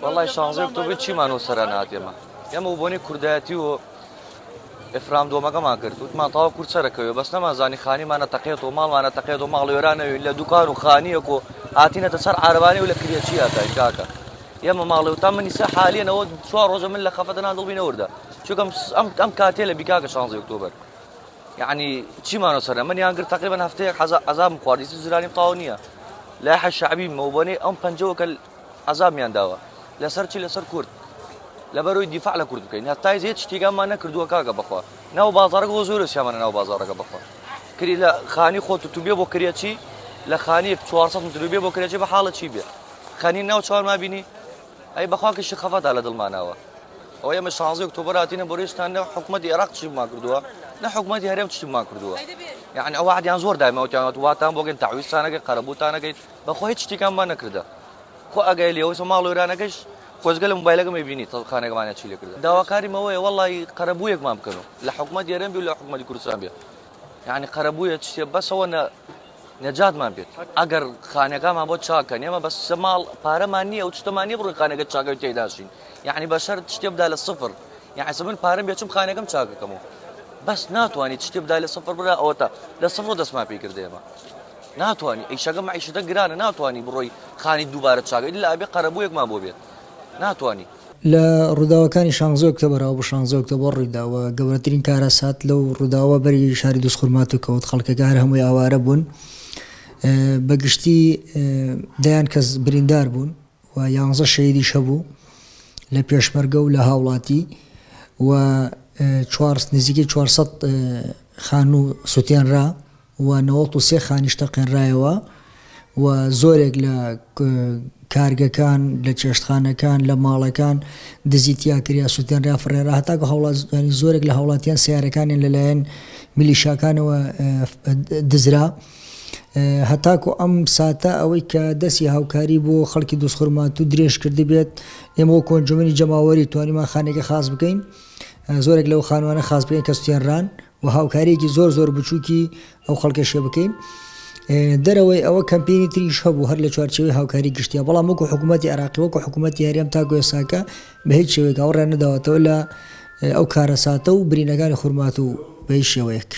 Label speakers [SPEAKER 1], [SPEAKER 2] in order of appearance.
[SPEAKER 1] والله شانزي أكتوبر شي ما نوصل أنا أتيما يا مبوني كرداتي و إفرام دوما كما كرت ما طاو كرت سركيو بس نما زاني خاني ما نتقيت ومال ما نتقيت ومال يرانا إلا دكان وخانيكو آتينا تسر عرباني ولا كرياتشي أتا كاكا يا ما مال وتم نساء حاليا أود شوار رجل من لخفتنا ضل بينا وردا شو كم أم كاتيلا بكاكا شانزي أكتوبر يعني شي ما نوصل من يانقر تقريبا هفتيك عذاب مخواري زراني بطاونية لاح الشعبي مبوني أم بنجوك العذاب يانداوا لسر شي لسر كرد لبروي دفاع لكرد كاين حتى زيت شتي ما نكردوا كاكا بخوا ناو بازارك وزور سيما ناو بازارك بخوا كري لا خاني خوت توبيه بو كرياتشي لا خاني 400 متر بو كرياتشي بحاله شي بي خاني ناو شوار ما بيني اي بخواك الشيخ خفت على دل ماناوا او يا مش 5 اكتوبر اتينا بوريستان حكومه العراق شي ما كردوا لا حكومه هرم شي ما كردوا يعني او واحد ينزور دائما واتان بوغن تعويض سنه قربوت انا بخوا هيك شتي كان ما نكرده خو اجايلي هو سمالو رانا كش خوزقل موبايلك ما يبيني خانه ما نشيل كذا دواكاري ما هو والله قربويك ما مكنوا لا حكومه يرم ولا حكومه كردستان بيه يعني قربويه تشتي بس هو نجات ما بيت اگر خانه ما بود شاكن يما بس مال بارمانيه او تشتمانيه برو خانه شاكن تيداشين يعني بشر تشتي بدال الصفر يعني سمن بارم بيچم خانه كم شاكن كمو بس ناتواني تشتي بدال الصفر برا اوتا للصفر دس ما بيكر ديما ناتواني اي شغله معيشه قرانه ناتواني بروي خاني دوباره شاكن الا ابي قربويك ما بو بيت ناتواني
[SPEAKER 2] لا ڕووداوەکانی 16 ئۆکتۆبەرەوە بۆ 16 ئۆکتۆبەر ڕوویداوە گەورەترین کارەسات لەو ڕووداوە بەری شاری دۆسخورمات و کەوت خەڵکەکان هەمووی ئاوارە بوون بەگشتی دەیان کەس بریندار بوون و 11 شەهیدیش هەبوو لە پێشمەرگە و لە هاوڵاتی و نزیکەی 400 خان و سوتێنرا و 93 خانیش تەقێنرایەوە و زۆرێک لە کارگەکان لە چێشتخانەکان لە ماڵەکان دزیتیا کریا سوتێنرا فڕێرا هەتاکە هەوڵات زۆرێک لە هاوڵاتیان سیارەکانیان لەلایەن میلیشاکانەوە دزرا هەتاکو ئەم ساتە ئەوەی کە دەستی هاوکاری بۆ خەڵکی دۆسخورمات و درێژ کردی بێت ئێمە کۆنجومنی جەماوەری توانیمان خانێکە خاص بکەین زۆرێک لەو خانوانە خاص بکەین کە سوتێنران و هاوکاریەکی زۆر بچووکی ئەو خەڵکەشێ بکەین دەرەوەی ئەوە کەمپینی تریش هەبوو هەر لە چوارچەوەی هاوکاری گشتیا بەڵام وەکو حکوومەتی عێراقی وەکو حکوومەتی هەرێم تا گوێساکە بە هیچ شێوەیەک ئەوڕێ نەداوەتەوە لە ئەو کارەساتە و برینەکانی خورمات و بە هیچ شێوەیەک